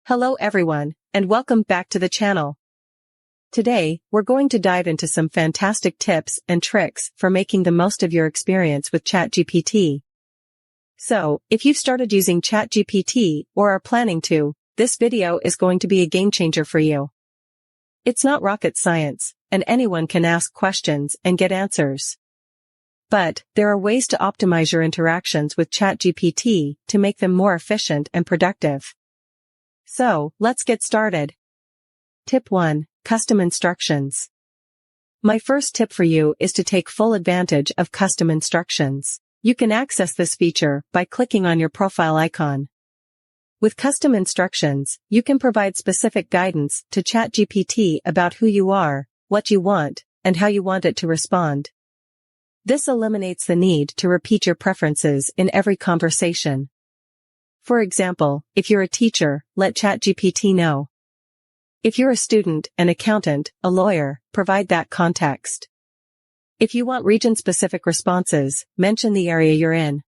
Hello everyone, and welcome back to the channel. Today, we're going to dive into some fantastic tips and tricks for making the most of your experience with ChatGPT. So, if you've started using ChatGPT or are planning to, this video is going to be a game changer for you. It's not rocket science, and anyone can ask questions and get answers. But, there are ways to optimize your interactions with ChatGPT to make them more efficient and productive. So, let's get started. Tip 1. Custom instructions. My first tip for you is to take full advantage of custom instructions. You can access this feature by clicking on your profile icon. With custom instructions, you can provide specific guidance to ChatGPT about who you are, what you want, and how you want it to respond. This eliminates the need to repeat your preferences in every conversation. For example, if you're a teacher, let ChatGPT know. If you're a student, an accountant, a lawyer, provide that context. If you want region-specific responses, mention the area you're in.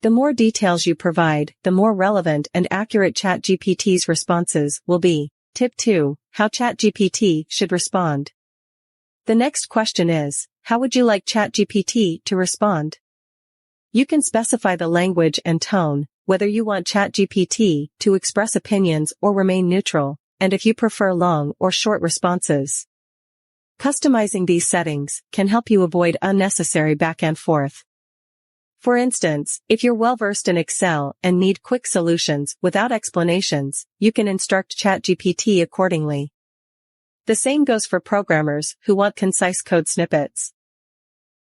The more details you provide, the more relevant and accurate ChatGPT's responses will be. Tip 2. How ChatGPT should respond. The next question is, how would you like ChatGPT to respond? You can specify the language and tone, whether you want ChatGPT to express opinions or remain neutral, and if you prefer long or short responses. Customizing these settings can help you avoid unnecessary back and forth. For instance, if you're well-versed in Excel and need quick solutions without explanations, you can instruct ChatGPT accordingly. The same goes for programmers who want concise code snippets.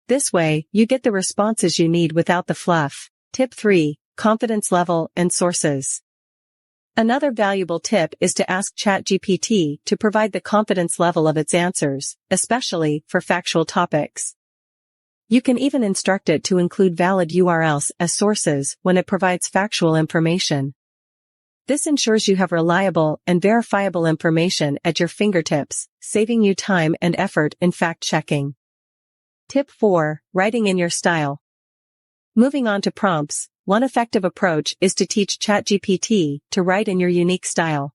This way, you get the responses you need without the fluff. Tip 3. Confidence level and sources. Another valuable tip is to ask ChatGPT to provide the confidence level of its answers, especially for factual topics. You can even instruct it to include valid URLs as sources when it provides factual information. This ensures you have reliable and verifiable information at your fingertips, saving you time and effort in fact-checking. Tip 4. Writing in your style. Moving on to prompts. One effective approach is to teach ChatGPT to write in your unique style.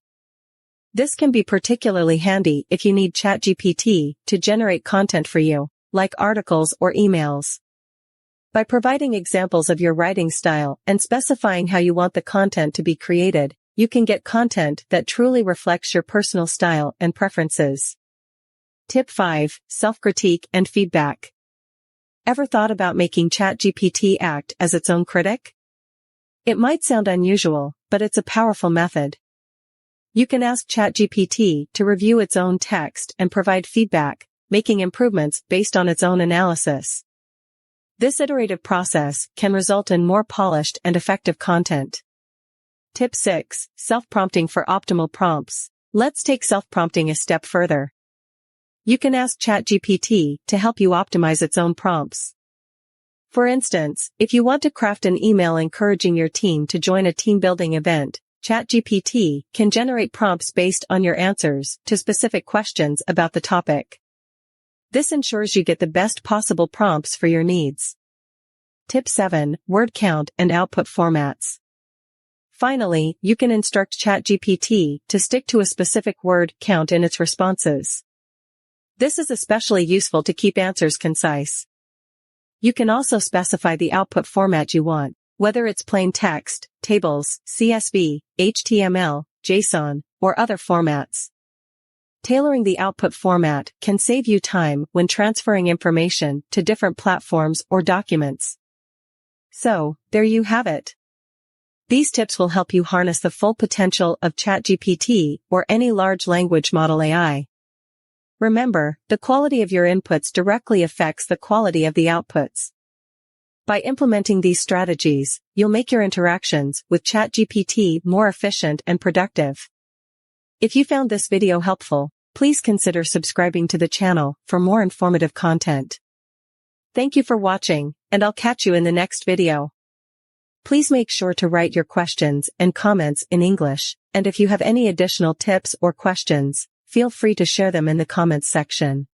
This can be particularly handy if you need ChatGPT to generate content for you, like articles or emails. By providing examples of your writing style and specifying how you want the content to be created, you can get content that truly reflects your personal style and preferences. Tip 5. Self-critique and feedback. Ever thought about making ChatGPT act as its own critic? It might sound unusual, but it's a powerful method. You can ask ChatGPT to review its own text and provide feedback, making improvements based on its own analysis. This iterative process can result in more polished and effective content. Tip 6. Self-prompting for optimal prompts. Let's take self-prompting a step further. You can ask ChatGPT to help you optimize its own prompts. For instance, if you want to craft an email encouraging your team to join a team-building event, ChatGPT can generate prompts based on your answers to specific questions about the topic. This ensures you get the best possible prompts for your needs. Tip 7. Word count and output formats. Finally, you can instruct ChatGPT to stick to a specific word count in its responses. This is especially useful to keep answers concise. You can also specify the output format you want, whether it's plain text, tables, CSV, HTML, JSON, or other formats. Tailoring the output format can save you time when transferring information to different platforms or documents. So, there you have it. These tips will help you harness the full potential of ChatGPT or any large language model AI. Remember, the quality of your inputs directly affects the quality of the outputs. By implementing these strategies, you'll make your interactions with ChatGPT more efficient and productive. If you found this video helpful, please consider subscribing to the channel for more informative content. Thank you for watching, and I'll catch you in the next video. Please make sure to write your questions and comments in English, and if you have any additional tips or questions, feel free to share them in the comments section.